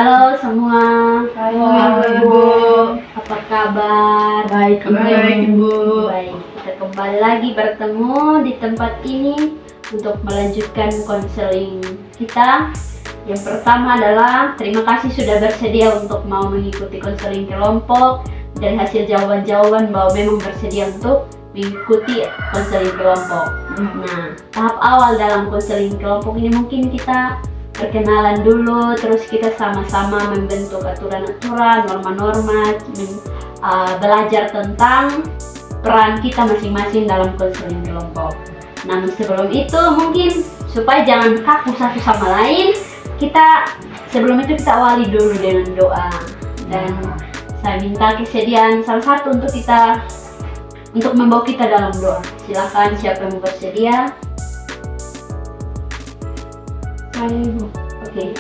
Halo semua. Halo Ibu. Apa kabar? Baik Ibu. Baik, kita kembali lagi bertemu di tempat ini untuk melanjutkan konseling kita. Yang pertama adalah terima kasih sudah bersedia untuk mau mengikuti konseling kelompok. Dari hasil jawaban-jawaban bahwa memang bersedia untuk mengikuti konseling kelompok. Nah, tahap awal dalam konseling kelompok ini mungkin kita perkenalan dulu, terus kita sama-sama membentuk aturan-aturan, norma-norma, belajar tentang peran kita masing-masing dalam konseling kelompok. Namun sebelum itu mungkin supaya jangan kaku satu sama lain, sebelum itu kita awali dulu dengan doa. Dan saya minta kesediaan salah satu untuk membawa kita dalam doa. Silakan siapa yang bersedia. Ibu. Oke.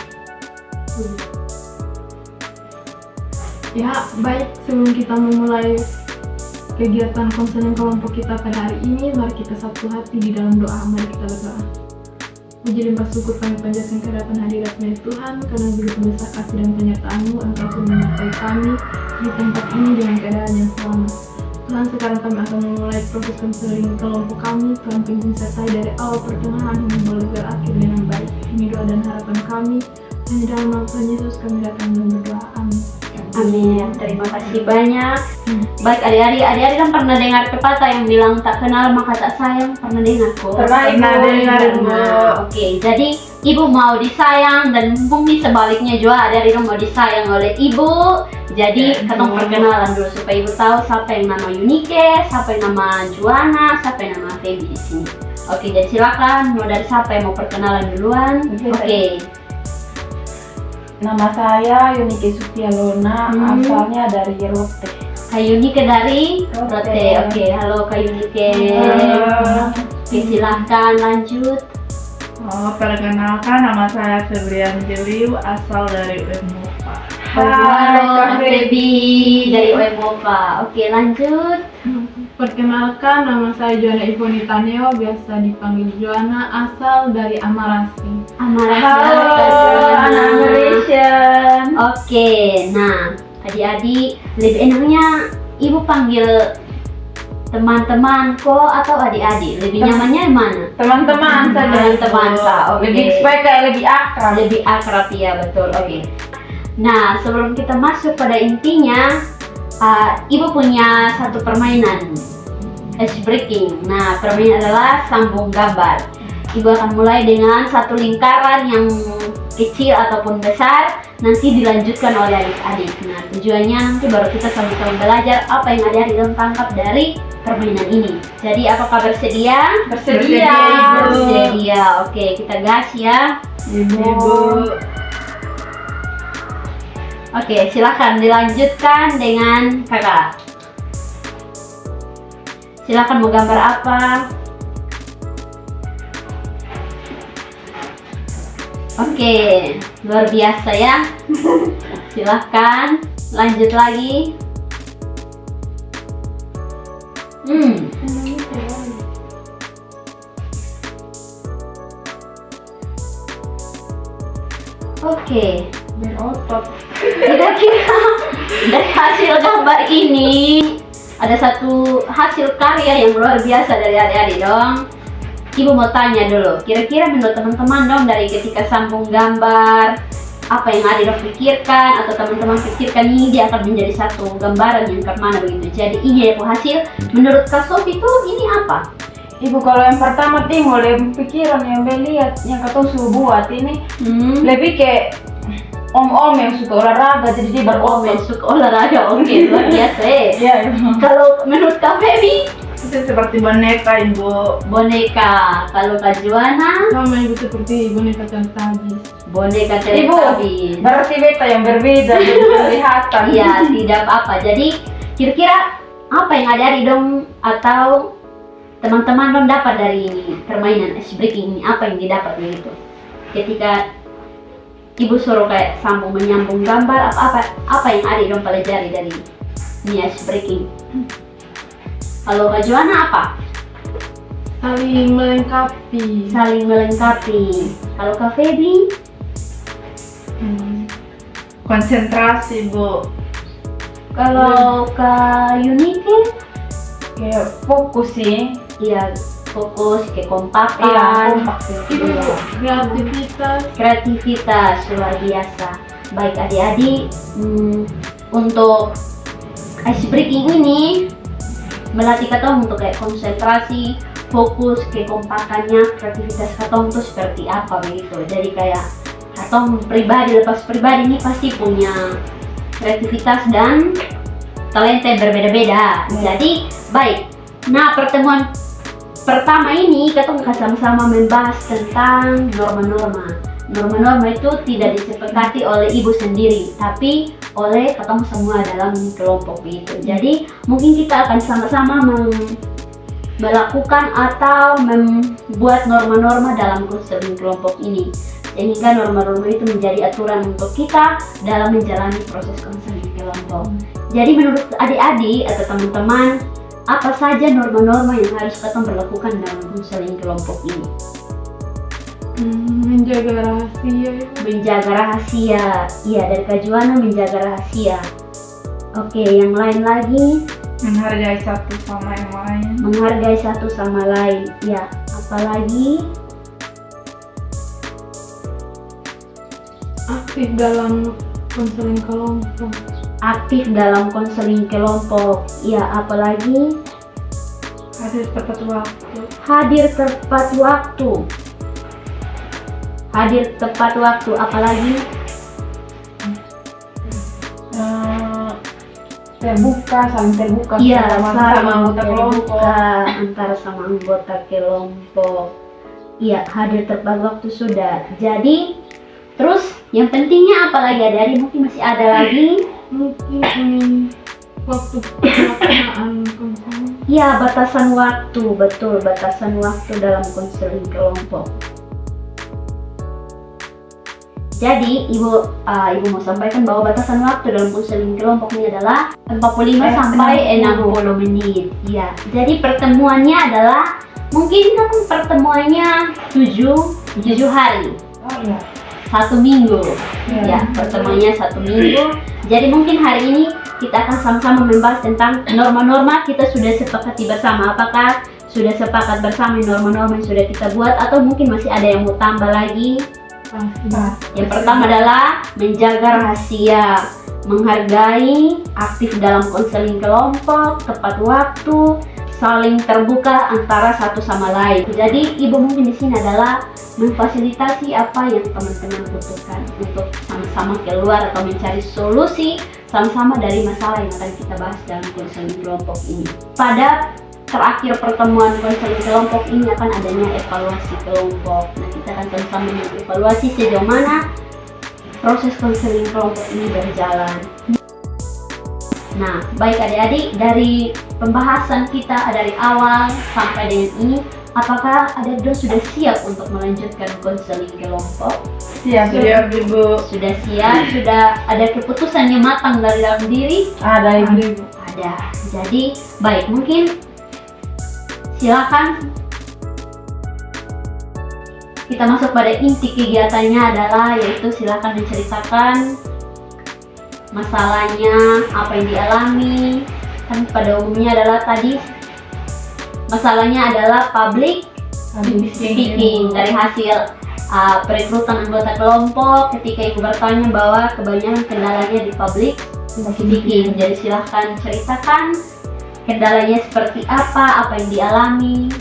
Ya, baik, sebelum kita memulai kegiatan konseling kelompok kita pada hari ini, mari kita satu hati di dalam doa. Mari kita berdoa. Puji limpah syukur kami panjatkan kehadiran hadiratnya Tuhan, karena begitu besar kasih dan penyertaan-Mu, Engkau pun menyertai kami di tempat ini dengan keadaan yang selamat. Tuhan, sekarang kami akan memulai proses konseling kelompok kami. Tuhan pimpin sertai dari awal pertengahan hingga boleh berakhir dengan baik. Ini doa dan harapan kami. Hanya dalam nama Tuhan Yesus kami datang dan berdoa. Amin. Amin. Terima kasih banyak. Baik adik-adik kan pernah dengar pepatah yang bilang tak kenal maka tak sayang. Pernah dengar kok? Pernah dengar. Oke, jadi ibu mau disayang dan mungkin sebaliknya juga adik-adik mau disayang oleh ibu. Jadi kita perkenalan dulu supaya ibu tahu siapa yang nama Yunike, siapa yang nama Juana, siapa yang nama Feby di sini. Oke, jadi silakan mau dari siapa yang mau perkenalan duluan? Oke. Nama saya Yunike Supialona, asalnya dari Rote. Kak Yunike dari Rote. Oke, halo Kak Yunike. Oke, silahkan lanjut. Perkenalkan, nama saya Febrian Jeliu, asal dari UMOPA. Halo Kak Feby dari UMOPA. Oke, lanjut. Perkenalkan, nama saya Joana Ivoni Taneo, biasa dipanggil Joana, asal dari Amarasi. Oke, nah adik-adik lebih enaknya ibu panggil teman-temanku atau adik-adik? Lebih nyamannya yang mana? Teman-teman saja. Teman-teman Kak. Oke. Lebih akrab. Lebih akrab ya, betul. Oke. Nah, sebelum kita masuk pada intinya, ibu punya satu permainan ice breaking. Nah, permainan adalah sambung gambar. Ibu akan mulai dengan satu lingkaran yang kecil ataupun besar, nanti dilanjutkan oleh adik-adik. Nah, tujuannya nanti baru kita sama-sama belajar apa yang adik-adik tangkap dari permainan ini. Jadi, apakah bersedia? Bersedia. Bersedia. Oke, kita gas ya. Ibu. Oke, silakan dilanjutkan dengan kakak. Silakan mau gambar apa? Oke, luar biasa ya. Silahkan lanjut lagi. Oke, Berotot. kira-kira dari hasil gambar ini ada satu hasil karya yang luar biasa dari adik-adik dong. Ibu mau tanya dulu, kira-kira menurut teman-teman dong dari ketika sambung gambar, apa yang adik pikirkan atau teman-teman pikirkan ini dia akan menjadi satu gambaran yang kemana begitu. Jadi ini ya hasil menurut Kak Sofi itu ini apa? Ibu, kalau yang pertama timbul yang pikiran yang lihat yang kata suruh buat ini lebih kayak om-om yang suka olahraga, jadi dia berotot. Suka olahraga, oke, luar biasa Iya. Kalau menurut Kak Feby? Itu seperti boneka, Ibu. Boneka. Kalau Kak Juana? Sama ibu seperti boneka Teletubbies. Boneka Ibu, Teletubbies. berarti beta yang berbeda, jadi kelihatan. Iya, tidak apa-apa. Jadi kira-kira apa yang adik-adik dong atau teman-teman dong dapat dari permainan ice breaking ini? Apa yang didapat begitu? Ketika ibu suruh kayak sambung menyambung gambar, apa yang adik dong pelajari dari ini ice breaking? Kalau Kak Juana apa? Saling melengkapi. Saling melengkapi. Kalau Kak Feby? konsentrasi, Bu. Kalau Kak Yunike, Kayak fokus sih. ya fokus, Iya, kekompakan, kompak sih. Ibu kreativitas. kreativitas luar biasa. Baik adik-adik, untuk ice breaking ini melatih katong untuk kayak konsentrasi, fokus, kekompakannya, kreativitas katong tuh seperti apa begitu. Jadi kayak katong pribadi, lepas pribadi ini pasti punya kreativitas dan talenta yang berbeda-beda. Jadi baik. Nah, pertemuan pertama ini kita akan sama-sama membahas tentang norma-norma. Norma-norma itu tidak disepakati oleh ibu sendiri, tapi oleh ketemu semua dalam kelompok itu. Jadi mungkin kita akan sama-sama melakukan atau membuat norma-norma dalam konseling kelompok ini, sehingga norma-norma itu menjadi aturan untuk kita dalam menjalani proses konseling kelompok. Jadi menurut adik-adik atau teman-teman, apa saja norma-norma yang harus kita berlakukan dalam konseling kelompok ini? Menjaga rahasia. Menjaga rahasia, iya, dari Kak Juana, menjaga rahasia. Oke, yang lain lagi, Menghargai satu sama yang lain. menghargai satu sama lain, ya. Apalagi Aktif dalam konseling kelompok. aktif dalam konseling kelompok, ya. Apalagi Hadir tepat waktu. hadir tepat waktu. Hadir tepat waktu, apalagi Terbuka, saling terbuka. iya, sama saling anggota kelompok. terbuka antara sama anggota kelompok. Iya, hadir tepat waktu sudah. Jadi, terus yang pentingnya apalagi adik-adik, mungkin masih ada lagi. Mungkin waktu pelaksanaan konseling. Iya, batasan waktu, betul, batasan waktu dalam konseling kelompok. Jadi, ibu mau sampaikan bahwa batasan waktu dalam konseling kelompok ini adalah 45 sampai 60 menit. Iya. Jadi pertemuannya adalah mungkin pertemuannya 7 hari. Oh iya. 1 minggu. Iya. Ya, pertemuannya 1 minggu. Jadi mungkin hari ini kita akan sama-sama membahas tentang norma-norma kita sudah sepakati bersama. Apakah sudah sepakat bersama norma-norma yang sudah kita buat atau mungkin masih ada yang mau tambah lagi? Yang pertama adalah menjaga rahasia, menghargai, aktif dalam konseling kelompok, tepat waktu, saling terbuka antara satu sama lain. Jadi ibu mungkin di sini adalah memfasilitasi apa yang teman-teman butuhkan untuk sama-sama keluar atau mencari solusi sama-sama dari masalah yang akan kita bahas dalam konseling kelompok ini. Pada terakhir pertemuan konseling kelompok ini akan adanya evaluasi kelompok. Nah, kita akan sama-sama mengevaluasi sejauh mana proses konseling kelompok ini berjalan. Nah, baik adik-adik, dari pembahasan kita dari awal sampai dengan ini, apakah adik-adik sudah siap untuk melanjutkan konseling kelompok? Siap, Ibu. Sudah siap? Sudah ada keputusan yang matang dari dalam diri? Ada, Ibu. Ada. Jadi, baik, mungkin silakan kita masuk pada inti kegiatannya adalah yaitu silakan menceritakan masalahnya, apa yang dialami. Kan pada umumnya adalah tadi masalahnya adalah public speaking. Dari hasil perekrutan anggota kelompok, ketika ibu bertanya bahwa kebanyakan kendalanya di public speaking. Jadi silahkan ceritakan kendalanya seperti apa yang dialami.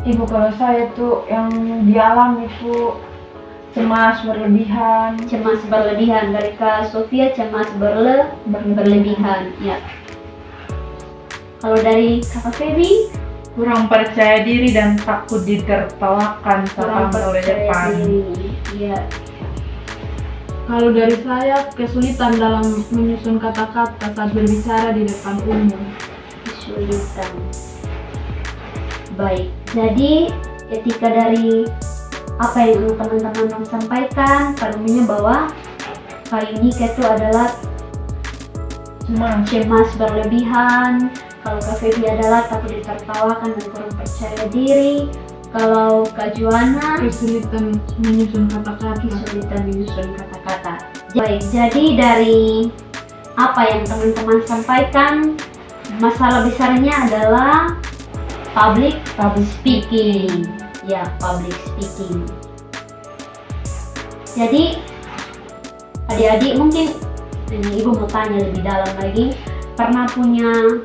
Ibu, kalau saya tuh yang dialami itu cemas berlebihan. Cemas berlebihan. Dari Kak Sofia, cemas berlebihan. Ya. Kalau dari Kak Febi, Kurang percaya diri dan takut ditertawakan kurang sama oleh percaya depan. diri. Iya. Kalau dari saya, kesulitan dalam menyusun kata-kata saat berbicara di depan umum. Kesulitan. Baik. Jadi ketika dari apa yang teman-teman sampaikan, pada umumnya bahwa Kak Yunike itu adalah cemas berlebihan. Kalau Kak Febi adalah takut ditertawakan dan kurang percaya diri. Kalau Kak Juana Kesulitan menyusun kata-kata. kesulitan menyusun kata-kata. Baik, jadi dari apa yang teman-teman sampaikan, masalah besarnya adalah public speaking. Ya, public speaking. Jadi adik-adik mungkin ini ibu mau tanya lebih dalam lagi, pernah punya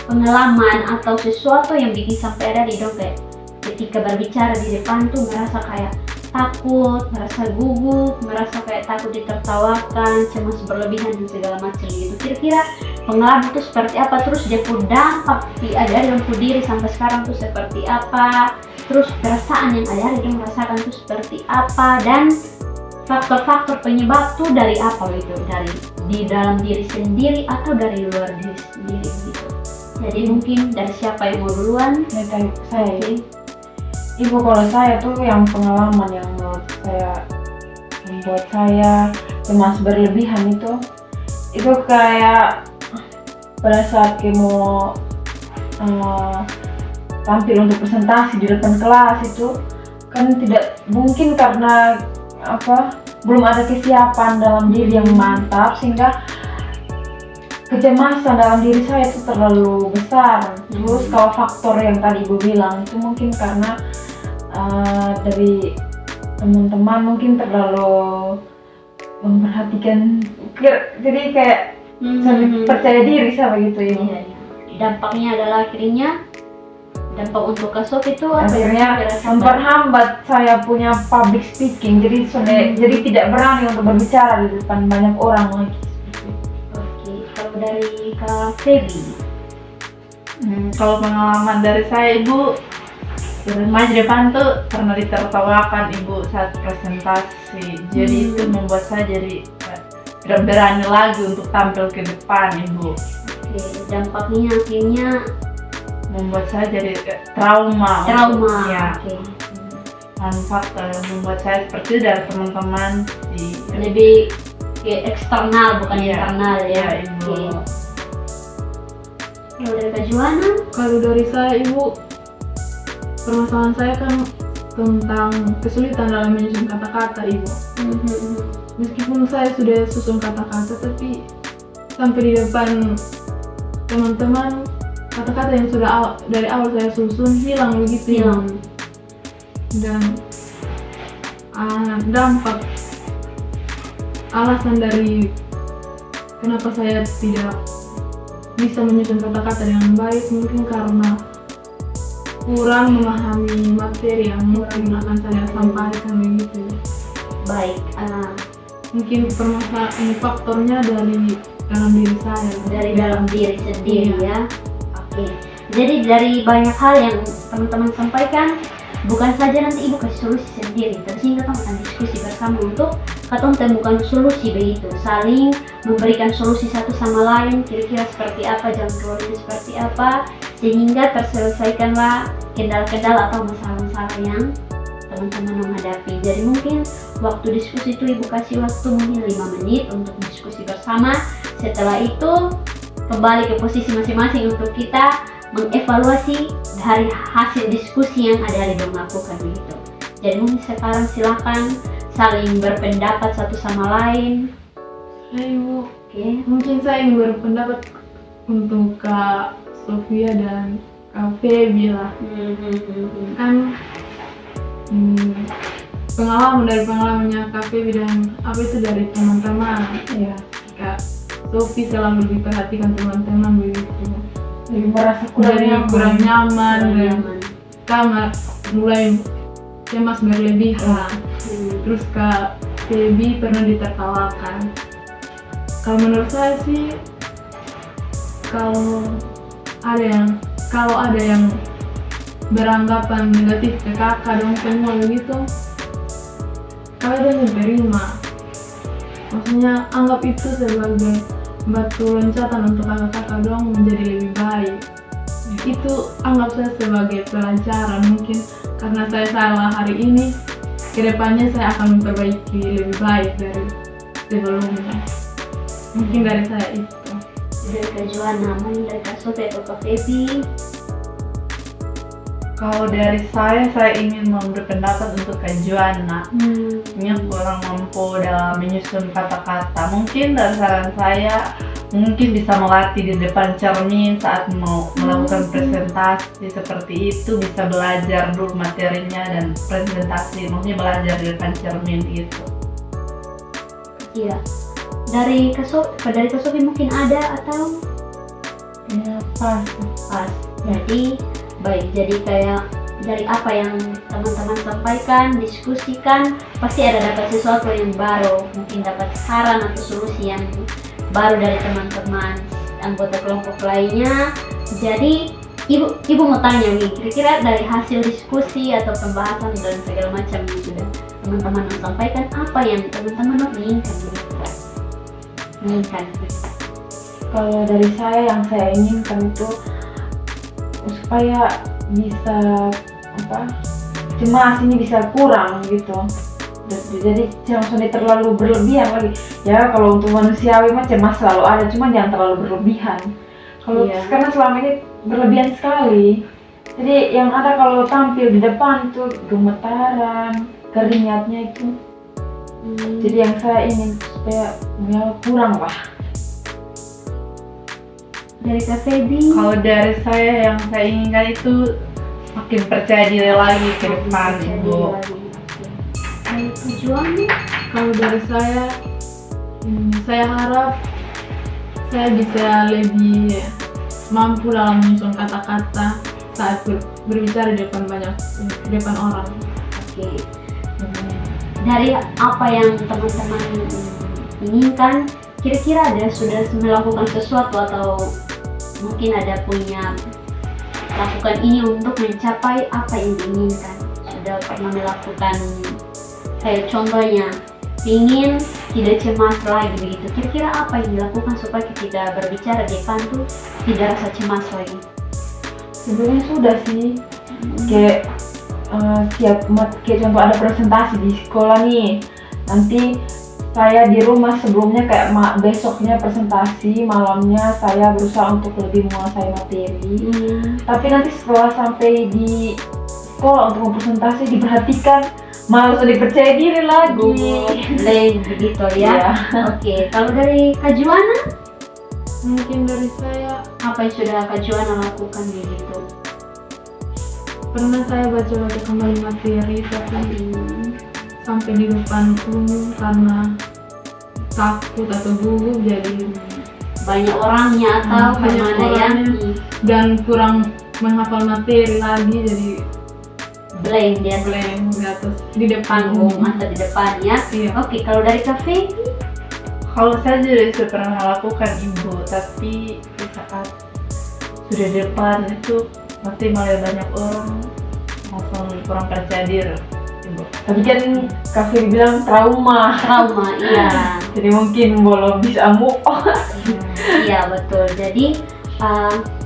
pengalaman atau sesuatu yang bikin sampai ada di dompet ketika berbicara di depan tuh merasa kayak takut, merasa gugup, merasa kayak takut ditertawakan, cemas berlebihan dan segala macam gitu. Kira-kira pengalaman itu seperti apa? Terus dia pun dampak di ada dalam diri sampai sekarang tuh seperti apa? Terus perasaan yang ada dia merasakan tuh seperti apa? Dan faktor-faktor penyebab tuh dari apa gitu? Dari di dalam diri sendiri atau dari luar diri sendiri gitu. Jadi mungkin dari siapa yang mau duluan? Dari saya. Oke. Ibu, kalau saya tuh yang pengalaman yang menurut saya membuat saya cemas berlebihan itu kayak pada saat mau tampil untuk presentasi di depan kelas itu kan tidak mungkin karena belum ada kesiapan dalam diri yang mantap sehingga kecemasan dalam diri saya itu terlalu besar. Terus kalau faktor yang tadi ibu bilang itu mungkin karena dari teman-teman mungkin terlalu memperhatikan, jadi kayak percaya diri sama gitu ya. Iya. Dampaknya adalah akhirnya dampak untuk Kasop itu akhirnya memperhambat saya punya public speaking, jadi tidak berani untuk berbicara di depan banyak orang lagi. Oke, kalau dari Kak Feby. Kalau pengalaman dari saya, ibu maju depan tuh pernah ditertawakan ibu saat presentasi, jadi itu membuat saya jadi tidak berani lagi untuk tampil ke depan ibu. Oke, dampaknya akhirnya Membuat saya jadi trauma. Ya. Oke. Faktor yang membuat saya seperti itu dari teman-teman Lebih ke eksternal bukan Iya. internal ya. Iya, Ibu. Oke. Kalau dari Kak Juana? Kalau dari saya, ibu, permasalahan saya kan tentang kesulitan dalam menyusun kata-kata, ibu. Meskipun saya sudah susun kata-kata, tapi sampai di depan teman-teman kata-kata yang sudah dari awal saya susun hilang begitu. Dan dampak alasan dari kenapa saya tidak bisa menyusun kata-kata dengan baik mungkin karena kurang memahami materi yang mungkin akan saya sampaikan begitu. Baik, Mungkin permasalahan ini faktornya dari dalam diri saya. dari dalam diri sendiri Iya. ya. Oke. Jadi dari banyak hal yang teman-teman sampaikan, bukan saja nanti ibu kasih solusi sendiri, tapi kita akan diskusi bersama untuk kita temukan solusi begitu, saling memberikan solusi satu sama lain, kira-kira seperti apa, jalan keluarnya seperti apa, sehingga terselesaikanlah kendala-kendala atau masalah-masalah yang teman-teman menghadapi. Jadi mungkin waktu diskusi itu ibu kasih waktu mungkin 5 menit untuk diskusi bersama. Setelah itu kembali ke posisi masing-masing untuk kita mengevaluasi dari hasil diskusi yang ada di lakukan begitu. Jadi mungkin sekarang silakan saling berpendapat satu sama lain. Ibu, Oke. mungkin saya ingin berpendapat untuk Kak Sofia dan Kak Feby lah. Kan pengalamannya Kak Feby dan apa itu dari teman-teman. Iya. Kak Sofi selalu diperhatikan teman-teman begitu. Jadi merasa Kurang nyaman dan Nyaman. kamar mulai cemas berlebihan. Terus Kak Feby pernah ditertawakan. Kalau menurut saya sih kalau ada yang beranggapan negatif ke kakak dong semua begitu, kalian terima. Maksudnya anggap itu sebagai batu loncatan untuk kakak-kakak dong menjadi lebih baik. Itu anggap saya sebagai pelajaran, mungkin karena saya salah hari ini, kedepannya saya akan memperbaiki lebih baik dari sebelumnya. Mungkin dari saya itu. Dari Kak Juana, dari Kak Sofi atau Kak Feby. Kalau dari saya ingin memberi pendapat untuk Kak Juana. Ini kurang mampu dalam menyusun kata-kata. Mungkin dari saran saya, mungkin bisa melatih di depan cermin saat mau melakukan presentasi seperti itu, bisa belajar dulu materinya dan presentasi, maksudnya belajar di depan cermin gitu. Iya. Dari Kak Sofi mungkin ada atau Ya pas. pas. Jadi baik, jadi kayak dari apa yang teman-teman sampaikan, diskusikan, pasti ada dapat sesuatu yang baru, mungkin dapat saran atau solusi yang baru dari teman-teman anggota kelompok lainnya. Jadi ibu mau tanya nih, kira-kira dari hasil diskusi atau pembahasan dan segala macam yang sudah teman-teman sampaikan, apa yang teman-teman inginkan? Kalau dari saya, yang saya inginkan itu supaya bisa cemas ini bisa kurang gitu. Jadi jangan sampai terlalu berlebihan lagi. Ya kalau untuk manusiawi mah cemas selalu ada, cuma jangan terlalu berlebihan. Kalau karena selama ini berlebihan sekali. Jadi yang ada kalau tampil di depan itu gemetaran, keringatnya itu. Jadi yang saya ingin supaya ya kurang lah. Dari Kak Feby? Kalau dari saya, yang saya inginkan itu makin percaya diri lagi ke depan, Ibu. Tujuan? Kalau dari saya harap saya bisa lebih mampu dalam menyusun kata-kata saat berbicara di depan orang. Oke. Dari apa yang teman-teman inginkan, kira-kira ada sudah melakukan sesuatu atau mungkin ada punya lakukan ini untuk mencapai apa yang diinginkan? Sudah pernah melakukan, kayak contohnya ingin tidak cemas lagi begitu. Kira-kira apa yang dilakukan supaya ketika berbicara di depan tuh tidak rasa cemas lagi? Sebenarnya sudah sih, kayak kayak contoh ada presentasi di sekolah nih, nanti saya di rumah sebelumnya kayak besoknya presentasi, malamnya saya berusaha untuk lebih menguasai materi. Tapi nanti setelah sampai di sekolah untuk presentasi diperhatikan, malah sudah dipercaya diri lagi. Begitu ya. Oke, kalau dari Kak Juana? Mungkin dari saya, Apa yang sudah Kak Juana lakukan begitu? pernah saya baca kembali materi tapi sampai di depan umum karena takut atau gugup, jadi Banyak orangnya atau banyak gimana ya? orangnya. Dan kurang menghafal materi lagi, jadi Blank dia blank di atas di depan panggung umum. atau di depan ya. Iya. Oke, kalau dari kafe? Kalau saya juga sudah pernah lakukan, Ibu, tapi di saat sudah di depan itu pasti malah banyak orang langsung kurang percaya diri, Ibu. Tapi kan Kak bilang trauma, Iya. jadi mungkin belum bisa move on. Iya betul. Jadi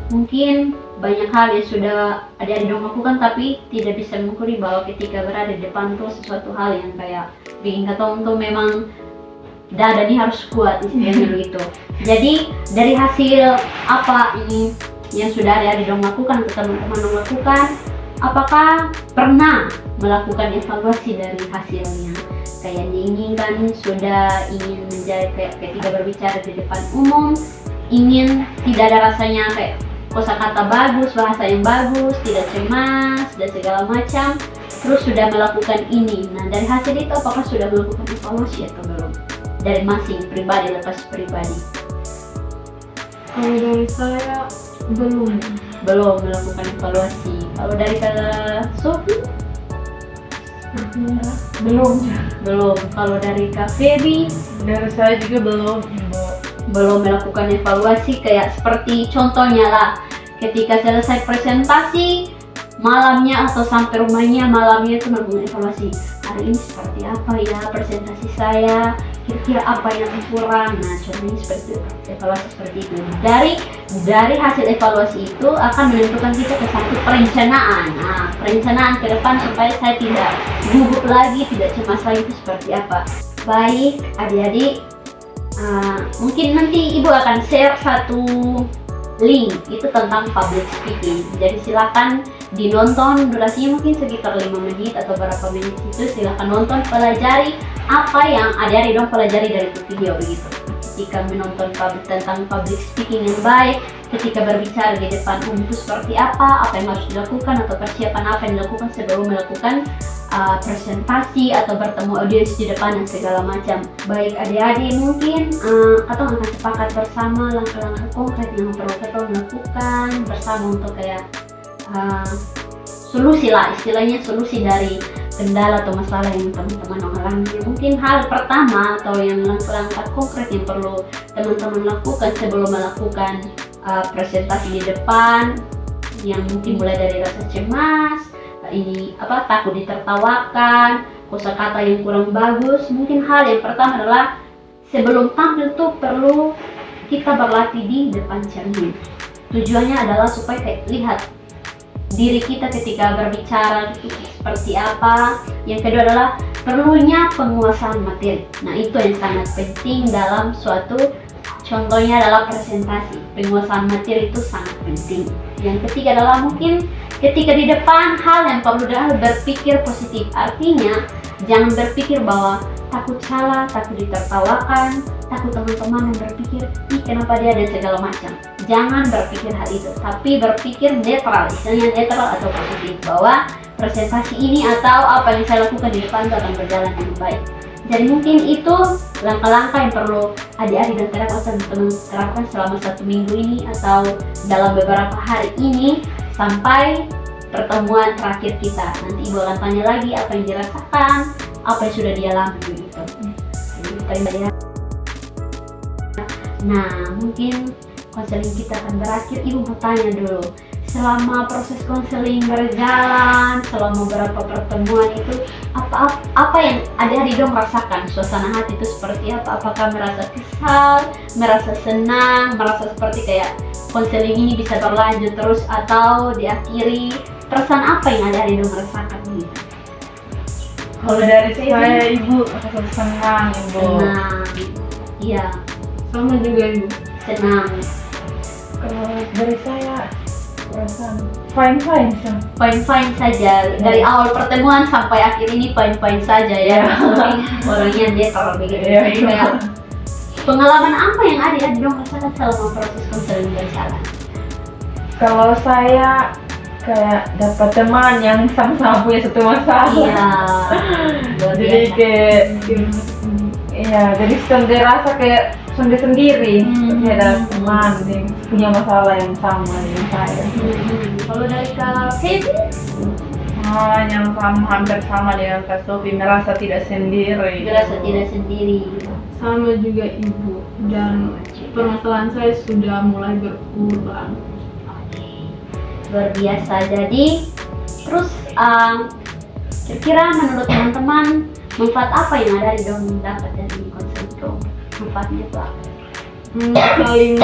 mungkin banyak hal yang sudah adik-adik lakukan tapi tidak bisa mengukuri bahwa ketika berada di depan tuh sesuatu hal yang kayak bikin ketong tuh memang dada ini harus kuat istilahnya begitu. Jadi dari hasil apa ini yang sudah adik-adik lakukan atau teman-teman lakukan, apakah pernah melakukan evaluasi dari hasilnya? Kayak diinginkan sudah ingin menjadi kayak ketika berbicara di depan umum, ingin tidak ada rasanya kayak kosakata bagus, bahasa yang bagus, tidak cemas dan segala macam. Terus sudah melakukan ini. Nah dari hasil itu apakah sudah melakukan evaluasi atau belum? Dari masing pribadi lepas pribadi. Kalau dari saya belum. Melakukan evaluasi. Kalau dari Kak Sofi? Belum. Kalau dari Kak Feby? Dari saya juga belum, Ibu. Belum melakukan evaluasi, kayak seperti contohnya lah, ketika selesai presentasi malamnya atau sampai rumahnya malamnya itu melakukan evaluasi, hari ini seperti apa ya presentasi saya, kira-kira apa yang kurang. Nah contohnya seperti itu, evaluasi seperti itu. Dari hasil evaluasi itu akan menentukan kita ke satu perencanaan. Nah perencanaan ke depan supaya saya tidak gugup lagi, tidak cemas lagi itu seperti apa. Baik adik-adik, mungkin nanti ibu akan share satu link itu tentang public speaking. Jadi silakan dinonton, durasinya mungkin sekitar 5 menit atau berapa menit itu. Silahkan nonton, pelajari apa yang adik-adik dong pelajari dari itu video begitu. Ketika menonton tentang public speaking yang baik, ketika berbicara di depan umum itu seperti apa yang harus dilakukan, atau persiapan apa yang dilakukan sebelum melakukan presentasi atau bertemu audiens di depan dan segala macam. Baik adik-adik mungkin atau akan sepakat bersama langkah-langkah konkret yang perlu kita lakukan bersama untuk kayak solusi lah, istilahnya solusi dari kendala atau masalah yang teman-teman alami. Mungkin hal pertama atau yang langkah-langkah konkret yang perlu teman-teman lakukan sebelum melakukan presentasi di depan, yang mungkin mulai dari rasa cemas, takut ditertawakan, kosakata yang kurang bagus. Mungkin hal yang pertama adalah sebelum tampil tuh perlu kita berlatih di depan cermin. Tujuannya adalah supaya lihat diri kita ketika berbicara itu seperti apa. Yang kedua adalah perlunya penguasaan materi. Nah, itu yang sangat penting dalam suatu, contohnya adalah presentasi. Penguasaan materi itu sangat penting. Yang ketiga adalah mungkin ketika di depan hal yang perlu adalah berpikir positif. Artinya jangan berpikir bahwa takut salah, takut ditertawakan, takut teman-teman yang berpikir, ih kenapa dia dan segala macam. Jangan berpikir hal itu, tapi berpikir netral, istilahnya netral atau positif, bahwa presentasi ini atau apa yang saya lakukan di depan itu akan berjalan dengan baik. Jadi mungkin itu langkah-langkah yang perlu adik-adik dan teman-teman terapkan selama 1 minggu ini atau dalam beberapa hari ini sampai pertemuan terakhir kita. Nanti Ibu akan tanya lagi apa yang dirasakan, apa yang sudah dialami begitu. Nah, mungkin konseling kita akan berakhir. Ibu mau tanya dulu, selama proses konseling berjalan, selama beberapa pertemuan itu, apa yang adik-adik dong rasakan? Suasana hati itu seperti apa? Apakah merasa kesal, merasa senang, merasa seperti kayak konseling ini bisa berlanjut terus atau diakhiri? Perasaan apa yang adik-adik dong rasakan gitu? Kalau dari saya Ibu rasa senang, Ibu. Senang, iya. Sama juga Ibu. Senang. Kalau dari saya perasaan fine saja. Dari awal pertemuan sampai akhir ini fine saja ya. Orangnya dia kalau begitu. Jadi kayak pengalaman apa yang adik-adik dong rasakan selama proses konseling berjalan? Kalau saya kayak dapat teman yang sama-sama punya satu masalah. Iya. Luar Jadi biasa. kayak jadi rasa kayak sendiri, kayak ada teman yang punya masalah yang sama dengan saya. Kalau dari Kak Feby? Yang hampir sama dengan Kak Sofi, merasa tidak sendiri. Merasa tidak sendiri. Sama juga Ibu, dan permasalahan saya sudah mulai berkurang. Luar biasa. Jadi terus kira-kira menurut teman-teman manfaat apa yang ada di dong dapat dari konseling itu? Manfaatnya itu apa? Saling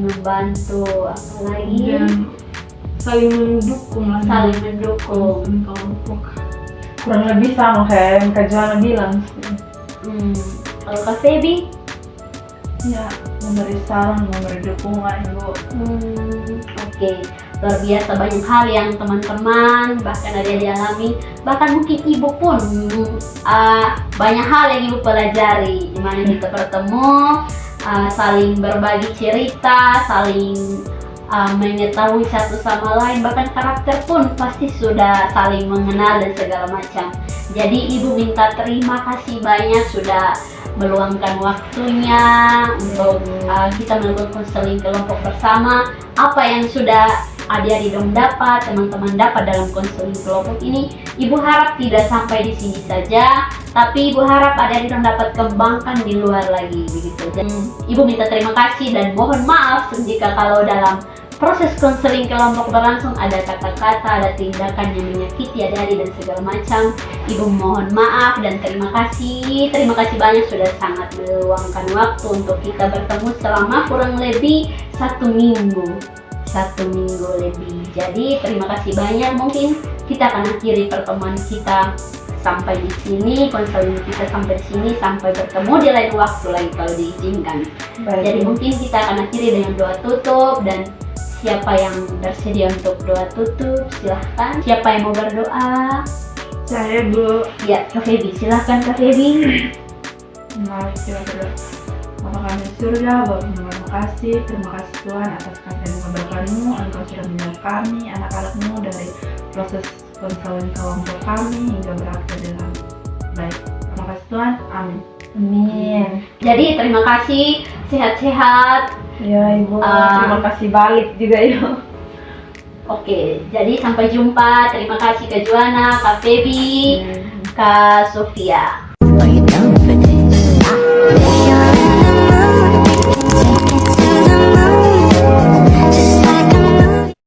membantu, apalagi dan saling mendukung lah. saling mendukung. Kelompok. Kurang lebih sama kayak yang Kak Joanna bilang. Kalau Kak Feby? Ya, memberi saran, memberi dukungan, Ibu. Oke. Luar biasa, banyak hal yang teman-teman bahkan ada yang dialami, bahkan mungkin Ibu pun banyak hal yang Ibu pelajari, dimana kita bertemu, saling berbagi cerita, saling mengetahui satu sama lain, bahkan karakter pun pasti sudah saling mengenal dan segala macam. Jadi Ibu minta terima kasih banyak sudah meluangkan waktunya untuk kita melakukan konseling kelompok bersama. Apa yang sudah adik-adik dong dapat, teman-teman dapat dalam konseling kelompok ini, Ibu harap tidak sampai di sini saja, tapi Ibu harap adik-adik dong dapat kembangkan di luar lagi begitu. Jadi, Ibu minta terima kasih dan mohon maaf jika kalau dalam proses konseling kelompok berlangsung ada kata-kata, ada tindakan yang menyakiti adik-adik dan segala macam. Ibu mohon maaf dan terima kasih banyak sudah sangat meluangkan waktu untuk kita bertemu selama kurang lebih 1 minggu lebih. Jadi terima kasih banyak. Mungkin kita akan akhiri pertemuan kita sampai di sini, konseling kita sampai di sini, sampai bertemu di lain waktu lagi kalau diizinkan. Jadi mungkin kita akan akhiri dengan doa tutup dan Siapa yang bersedia untuk doa tutup? Silahkan. Siapa yang mau berdoa? Saya Bu. Ya, Kak Feby. Silahkan Kak Feby. Mari kita berdoa. Bapa kami di surga, Bapa terima kasih Tuhan atas kasih dan keberkahan-Mu. Engkau sudah menjauh kami, anak-anak-Mu dari proses konseling kelompok kami hingga berakhir dengan baik. Terima kasih Tuhan, amin. Amin. Jadi terima kasih, sehat-sehat. Ya Ibu, terima kasih balik juga ya. Oke, jadi sampai jumpa. Terima kasih Kak Juana, Kak Feby, Kak Sofia.